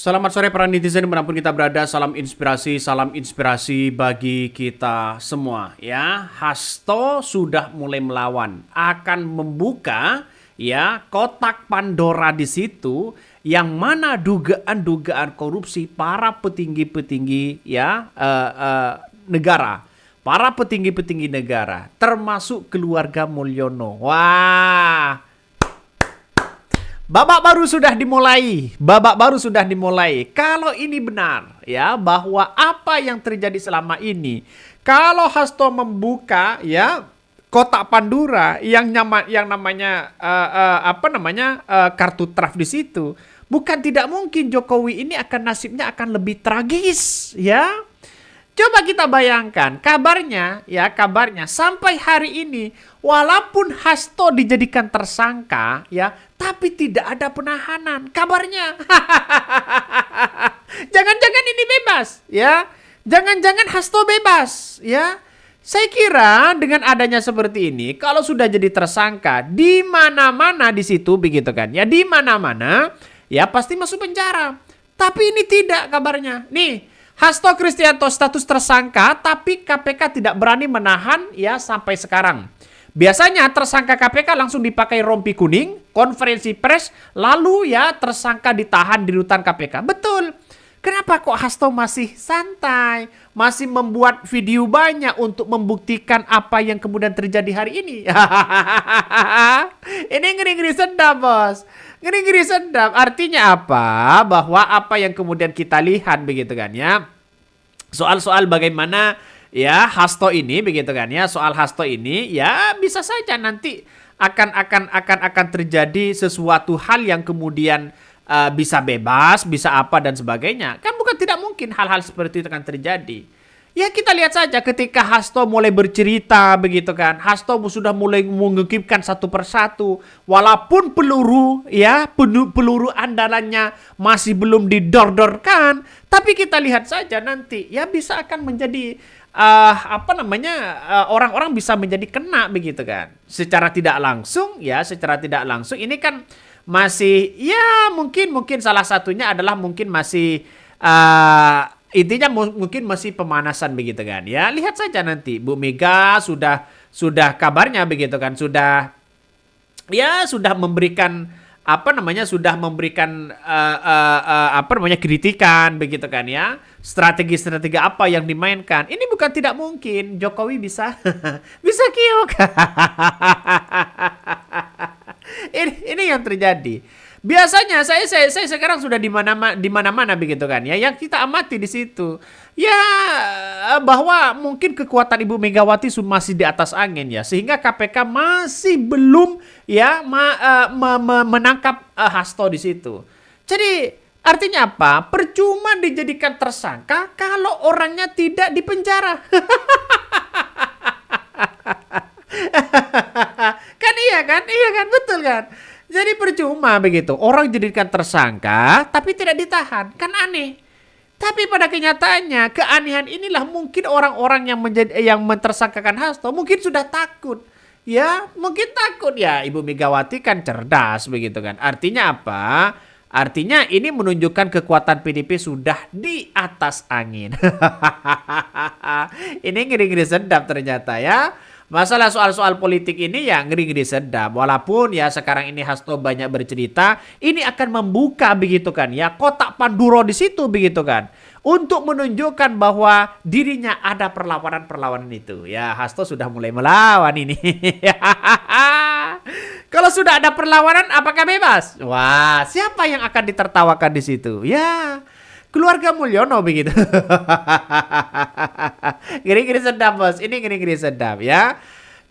Selamat sore para netizen dimanapun kita berada, salam inspirasi bagi kita semua ya. Hasto sudah mulai melawan, akan membuka ya kotak Pandora di situ yang mana dugaan-dugaan korupsi para petinggi-petinggi ya negara. Para petinggi-petinggi negara termasuk keluarga Mulyono. Wah, babak baru sudah dimulai. Babak baru sudah dimulai. Kalau ini benar ya bahwa apa yang terjadi selama ini, kalau Hasto membuka ya kotak Pandora yang namanya kartu traf di situ, bukan tidak mungkin Jokowi ini akan nasibnya akan lebih tragis ya. Coba kita bayangkan kabarnya sampai hari ini walaupun Hasto dijadikan tersangka ya, tapi tidak ada penahanan kabarnya. Jangan-jangan ini bebas ya. Jangan-jangan Hasto bebas ya. Saya kira dengan adanya seperti ini, kalau sudah jadi tersangka di mana-mana di situ begitu kan ya, di mana-mana ya pasti masuk penjara. Tapi ini tidak kabarnya. Nih, Hasto Kristianto status tersangka, tapi KPK tidak berani menahan ya sampai sekarang. Biasanya tersangka KPK langsung dipakai rompi kuning, konferensi pers, lalu ya tersangka ditahan di rutan KPK. Betul. Kenapa kok Hasto masih santai? Masih membuat video banyak untuk membuktikan apa yang kemudian terjadi hari ini? Ini ngeri-ngeri sedap, bos. Ngeri-ngeri sedap. Artinya apa? Bahwa apa yang kemudian kita lihat begitu kan ya. Soal-soal bagaimana ya Hasto ini begitu kan ya. Soal Hasto ini ya bisa saja nanti akan terjadi sesuatu hal yang kemudian bisa bebas, bisa apa dan sebagainya. Kan bukan tidak mungkin hal-hal seperti itu akan terjadi. Ya kita lihat saja ketika Hasto mulai bercerita begitu kan. Hasto sudah mulai mengungkapkan satu persatu. Walaupun peluru andalannya masih belum didor-dorkan. Tapi kita lihat saja nanti ya bisa akan menjadi orang-orang bisa menjadi kena begitu kan. Secara tidak langsung ini kan masih ya mungkin salah satunya adalah mungkin masih intinya mungkin masih pemanasan begitu kan ya. Lihat saja nanti Bu Mega sudah kabarnya begitu kan sudah memberikan kritikan begitu kan ya. Strategi-strategi apa yang dimainkan. Ini bukan tidak mungkin Jokowi bisa bisa kiok. Ini yang terjadi. Biasanya saya sekarang sudah di mana-mana begitu kan ya. Yang kita amati di situ ya bahwa mungkin kekuatan Ibu Megawati masih di atas angin ya, sehingga KPK masih belum ya menangkap Hasto di situ. Jadi artinya apa? Percuma dijadikan tersangka kalau orangnya tidak dipenjara. Iya kan, betul kan? Jadi percuma begitu. Orang dijadikan tersangka tapi tidak ditahan. Kan aneh. Tapi pada kenyataannya keanehan inilah mungkin orang-orang yang mentersangkakan Hasto mungkin sudah takut. Ya, mungkin takut ya. Ibu Megawati kan cerdas begitu kan. Artinya apa? Artinya ini menunjukkan kekuatan PDP sudah di atas angin. Ini ngeri-ngeri sedap ternyata ya. Masalah soal-soal politik ini ya ngeri-ngeri sedap. Walaupun ya sekarang ini Hasto banyak bercerita, ini akan membuka begitu kan ya kotak Pandora di situ begitu kan. Untuk menunjukkan bahwa dirinya ada perlawanan-perlawanan itu. Ya Hasto sudah mulai melawan ini. Kalau sudah ada perlawanan apakah bebas? Wah, siapa yang akan ditertawakan di situ? Ya, keluarga Mulyono begitu. Ngeri-ngeri sedap, bos. Ini ngeri-ngeri sedap ya.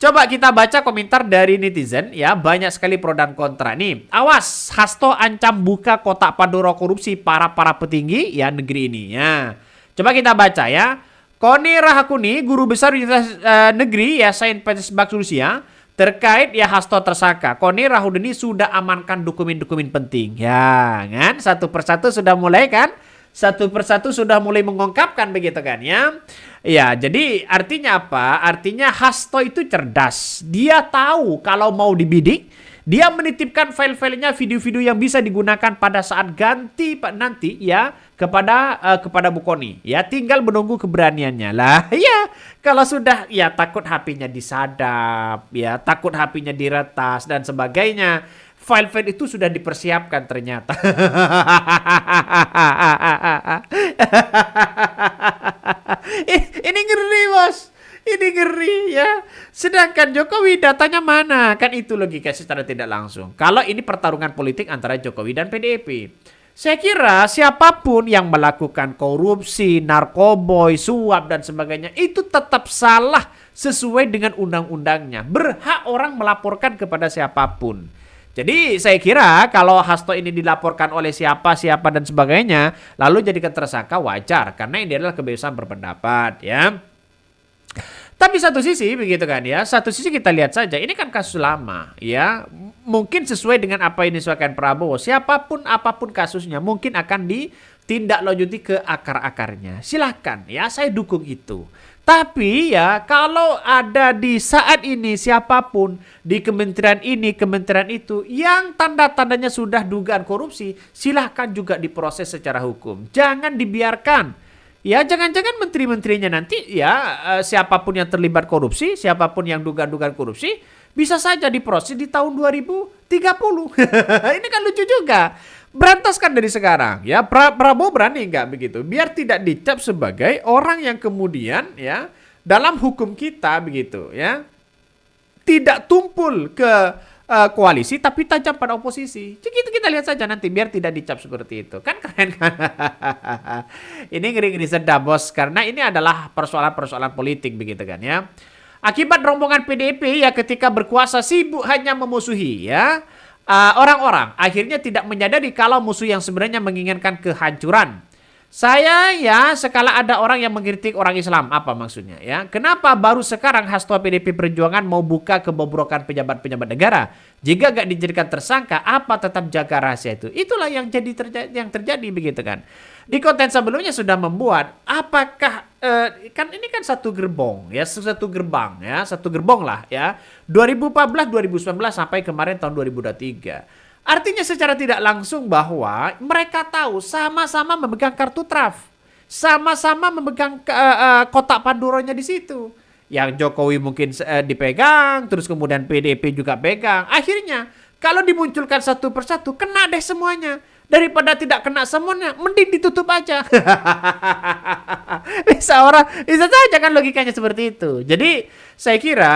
Coba kita baca komentar dari netizen ya. Banyak sekali pro dan kontra. Nih, awas Hasto ancam buka kotak Pandora korupsi para petinggi ya negeri ini ya. Coba kita baca ya. Koni Rahakuni, guru besar Universitas Negeri ya Saint Petersburg Rusia, terkait ya Hasto tersangka. Koni Rahudini sudah amankan dokumen-dokumen penting. Ya, kan? Satu persatu sudah mulai kan? Satu persatu sudah mulai mengungkapkan begitu kan ya. Ya, jadi artinya apa? Artinya Hasto itu cerdas. Dia tahu kalau mau dibidik, Dia menitipkan file-filenya, video-video yang bisa digunakan pada saat ganti nanti ya kepada Bu Koni. Ya, tinggal menunggu keberaniannya lah. Ya, kalau sudah ya takut HP-nya disadap, ya takut HP-nya diretas dan sebagainya. File-file itu sudah dipersiapkan ternyata. Ini ngeri, Bos. Ini ngeri ya. Sedangkan Jokowi datanya mana? Kan itu logika secara tidak langsung. Kalau ini pertarungan politik antara Jokowi dan PDIP. Saya kira siapapun yang melakukan korupsi, narkoboy, suap dan sebagainya itu tetap salah sesuai dengan undang-undangnya. Berhak orang melaporkan kepada siapapun. Jadi saya kira kalau Hasto ini dilaporkan oleh siapa dan sebagainya, lalu jadikan tersangka wajar karena ini adalah kebebasan berpendapat ya. Tapi satu sisi begitu kan ya, satu sisi kita lihat saja ini kan kasus lama ya. Mungkin sesuai dengan apa yang disampaikan Prabowo, siapapun apapun kasusnya mungkin akan ditindaklanjuti ke akar-akarnya. Silahkan ya, saya dukung itu. Tapi ya kalau ada di saat ini siapapun di kementerian ini, kementerian itu yang tanda-tandanya sudah dugaan korupsi, silahkan juga diproses secara hukum. Jangan dibiarkan. Ya jangan-jangan menteri-menterinya nanti ya siapapun yang terlibat korupsi, siapapun yang dugaan-dugaan korupsi bisa saja diproses di tahun 2030. Ini kan lucu juga. Berantaskan dari sekarang ya. Prabowo berani nggak begitu? Biar tidak dicap sebagai orang yang kemudian ya dalam hukum kita begitu ya tidak tumpul ke koalisi tapi tajam pada oposisi. Jadi kita lihat saja nanti biar tidak dicap seperti itu. Kan keren kan? Ini ngeri-ngeri sedap, Bos, karena ini adalah persoalan-persoalan politik begitu kan ya. Akibat rombongan PDIP ya ketika berkuasa sibuk hanya memusuhi ya orang-orang, akhirnya tidak menyadari kalau musuh yang sebenarnya menginginkan kehancuran. Saya ya sekala ada orang yang mengkritik orang Islam, apa maksudnya ya? Kenapa baru sekarang Hasto PDIP Perjuangan mau buka kebobrokan pejabat-pejabat negara? Jika gak dijadikan tersangka, apa tetap jaga rahasia itu? Itulah yang terjadi begitu kan? Di konten sebelumnya sudah membuat apakah kan ini kan satu gerbong ya, satu gerbong lah ya. 2014, 2019 sampai kemarin tahun 2023. Artinya secara tidak langsung bahwa mereka tahu sama-sama memegang kartu traf, sama-sama memegang kotak Pandoranya di situ. Yang Jokowi mungkin dipegang, terus kemudian PDIP juga pegang. Akhirnya kalau dimunculkan satu persatu kena deh semuanya. Daripada tidak kena semuanya, mending ditutup aja. Bisa saja kan logikanya seperti itu. Jadi saya kira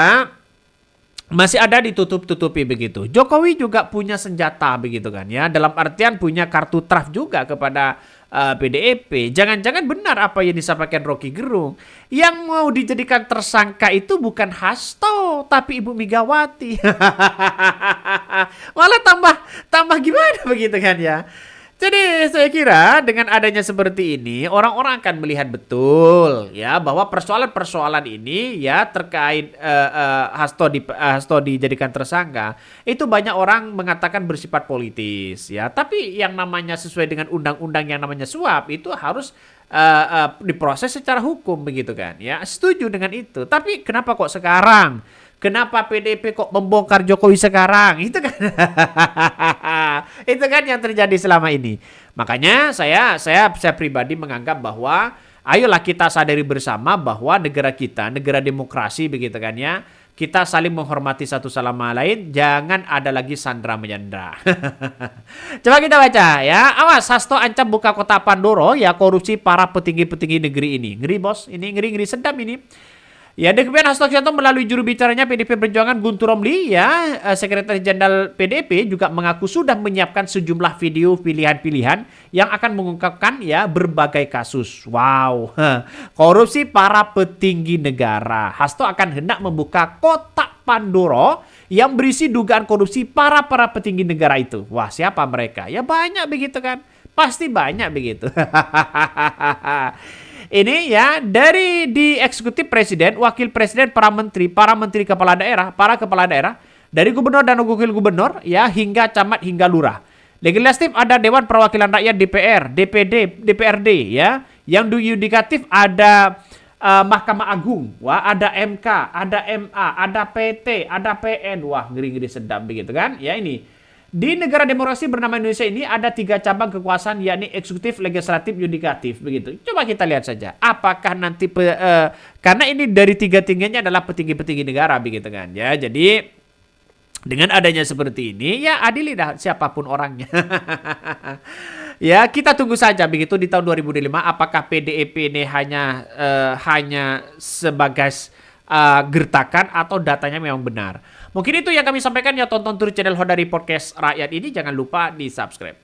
masih ada ditutup-tutupi begitu. Jokowi juga punya senjata begitu kan ya. Dalam artian punya kartu traf juga kepada PDIP. Jangan-jangan benar apa yang disampaikan Rocky Gerung. Yang mau dijadikan tersangka itu bukan Hasto, tapi Ibu Megawati. Malah tambah gimana begitu kan ya. Jadi saya kira dengan adanya seperti ini orang-orang akan melihat betul ya bahwa persoalan-persoalan ini ya terkait Hasto dijadikan tersangka itu banyak orang mengatakan bersifat politis ya, tapi yang namanya sesuai dengan undang-undang yang namanya suap itu harus diproses secara hukum begitu kan ya. Setuju dengan itu, tapi kenapa kok sekarang? Kenapa PDIP kok membongkar Jokowi sekarang? Itu kan itu kan yang terjadi selama ini. Makanya saya pribadi menganggap bahwa ayolah kita sadari bersama bahwa negara kita, negara demokrasi begitu kan ya. Kita saling menghormati satu sama lain, jangan ada lagi sandra menyandra. Coba kita baca ya. Awas, Hasto ancam buka kotak Pandora ya korupsi para petinggi-petinggi negeri ini. Ngeri, Bos. Ini ngeri sedap ini. Ya, kemudian Hasto Kristianto melalui juru bicaranya PDIP Perjuangan Guntur Romli ya, Sekretaris Jenderal PDIP juga mengaku sudah menyiapkan sejumlah video pilihan-pilihan yang akan mengungkapkan ya berbagai kasus. Wow, korupsi para petinggi negara. Hasto akan hendak membuka kotak Pandora yang berisi dugaan korupsi para petinggi negara itu. Wah, siapa mereka? Ya banyak begitu kan? Pasti banyak begitu. Ini ya dari di eksekutif presiden, wakil presiden, para menteri kepala daerah, para kepala daerah, dari gubernur dan wakil gubernur ya hingga camat hingga lurah. Legislatif ada Dewan Perwakilan Rakyat DPR, DPD, DPRD ya. Yang yudikatif ada Mahkamah Agung, wah ada MK, ada MA, ada PT, ada PN, wah ngeri-ngeri sedap begitu kan? Ya ini. Di negara demokrasi bernama Indonesia ini ada 3 cabang kekuasaan, yakni eksekutif, legislatif, yudikatif begitu. Coba kita lihat saja, apakah nanti karena ini dari 3 tingginya adalah petinggi-petinggi negara begitu kan? Ya, jadi dengan adanya seperti ini, ya adili dah siapapun orangnya. Ya, kita tunggu saja begitu di tahun 2025 apakah PDIP ini hanya sebagai gertakan atau datanya memang benar. Mungkin itu yang kami sampaikan ya, tonton terus channel Honda dari Podcast Rakyat ini, jangan lupa di subscribe.